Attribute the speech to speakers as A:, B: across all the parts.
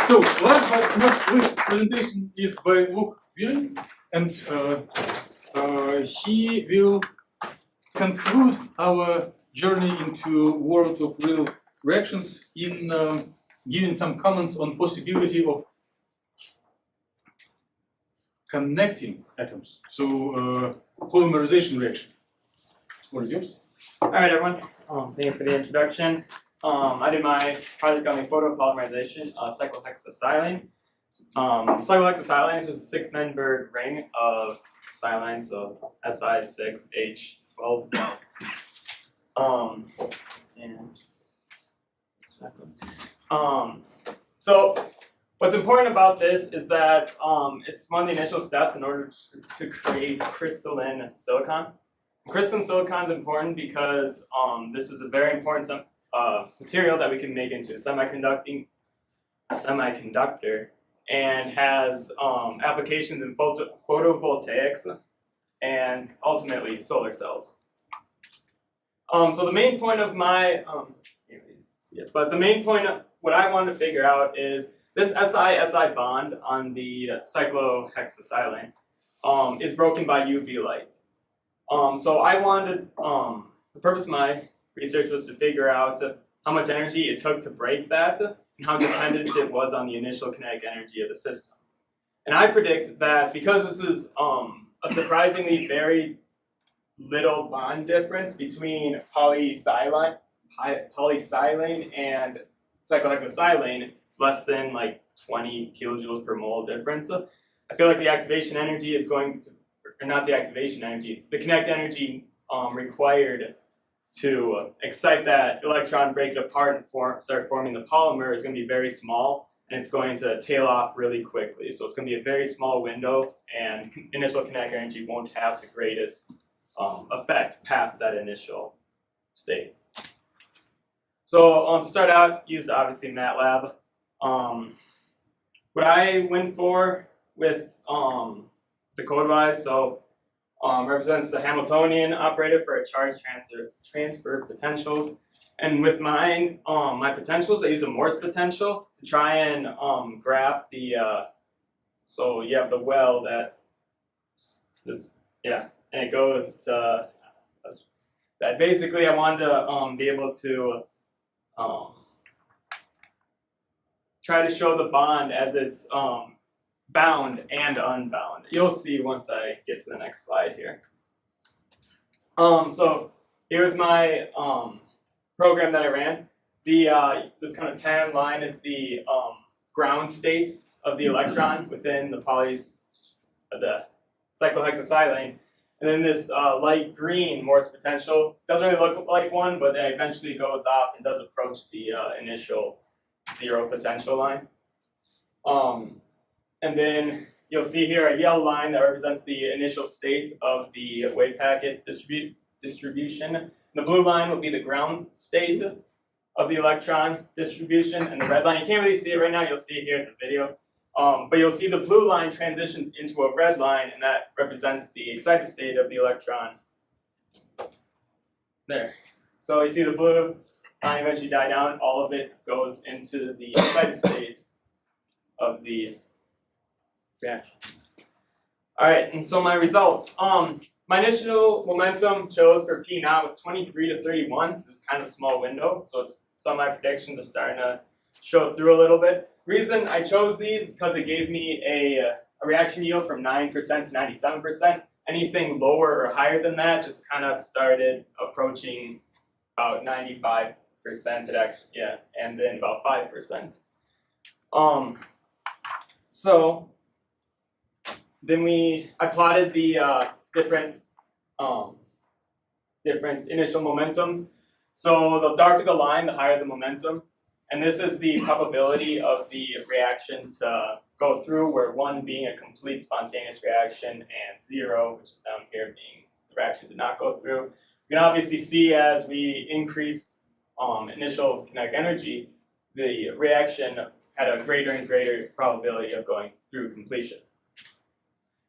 A: So last but not least presentation is by Wiering, and he will conclude our journey into world of real reactions in giving some comments on possibility of connecting atoms. So polymerization reaction. What is yours?
B: All right, everyone. Thank you for the introduction. I did my project on the photo-polymerization of cyclohexasilane. Cyclohexasilane is just a 6-membered ring of silane, so Si6H12. So what's important about this is that it's one of the initial steps in order to create crystalline silicon. Crystalline silicon is important because this is a very important material that we can make into a semiconductor, and has applications in photovoltaics and ultimately solar cells. So the main point of my, the main point of what I wanted to figure out is this Si-Si bond on the cyclohexasilane is broken by UV light. So I wanted, the purpose of my research was to figure out how much energy it took to break that and how dependent it was on the initial kinetic energy of the system. And I predict that because this is a surprisingly very little bond difference between polysilane and cyclohexasilane, it's less than like 20 kilojoules per mole difference. I feel like the activation energy is going to, or not the activation energy, the kinetic energy required to excite that electron, break it apart, and start forming the polymer is going to be very small, and it's going to tail off really quickly. So it's going to be a very small window, and initial kinetic energy won't have the greatest effect past that initial state. So to start out, used obviously MATLAB. What I went for with the code-wise, so represents the Hamiltonian operator for a charge transfer potentials. And with mine, my potentials, I use a Morse potential to try and graph the, so you have the well that's, yeah, and it goes to, that basically I wanted to be able to try to show the bond as it's bound and unbound. You'll see once I get to the next slide here. So here's my program that I ran. This kind of tan line is the ground state of the electron within the cyclohexasilane. And then this light green Morse potential doesn't really look like one, but then eventually goes off and does approach the initial 0 potential line. And then you'll see here a yellow line that represents the initial state of the wave packet distribution. The blue line will be the ground state of the electron distribution, and the red line, you can't really see it right now, you'll see it here, it's a video. But you'll see the blue line transition into a red line, and that represents the excited state of the electron. There. So you see the blue line eventually die down, all of it goes into the excited state of the reaction. All right, and so my results. My initial momentum shows for P naught was 23 to 31. This is kind of a small window, so some of my predictions are starting to show through a little bit. Reason I chose these is because it gave me a reaction yield from 9% to 97%. Anything lower or higher than that just kind of started approaching about 95%. It actually, yeah, and then about 5%. So then I plotted the different initial momentums. So the darker the line, the higher the momentum. And this is the probability of the reaction to go through, where 1 being a complete spontaneous reaction and 0, which is down here, being the reaction did not go through. You can obviously see as we increased initial kinetic energy, the reaction had a greater and greater probability of going through completion.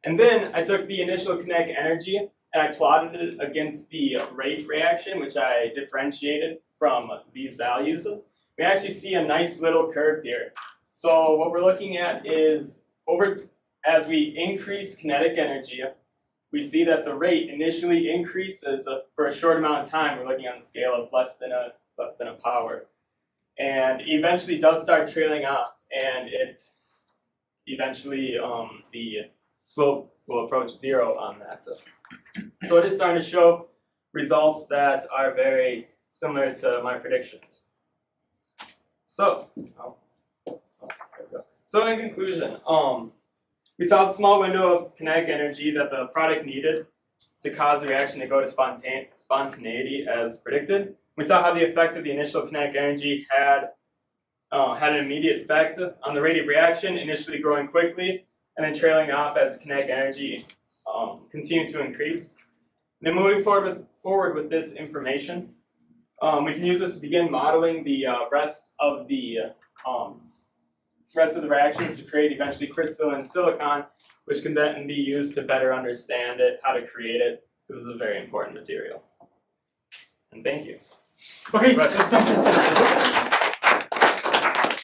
B: And then I took the initial kinetic energy and I plotted it against the rate reaction, which I differentiated from these values. We actually see a nice little curve here. So what we're looking at is as we increase kinetic energy, we see that the rate initially increases for a short amount of time. We're looking on the scale of less than a power, and eventually does start trailing off, and it eventually the slope will approach 0 on that. So it is starting to show results that are very similar to my predictions. So, so in conclusion, we saw the small window of kinetic energy that the product needed to cause the reaction to go to spontaneity as predicted. We saw how the effect of the initial kinetic energy had an immediate effect on the rate of reaction, initially growing quickly and then trailing off as the kinetic energy continued to increase. Then moving forward with this information, we can use this to begin modeling the rest of the reactions to create eventually crystalline silicon, which can then be used to better understand it, how to create it. This is a very important material. And thank you.
A: Okay.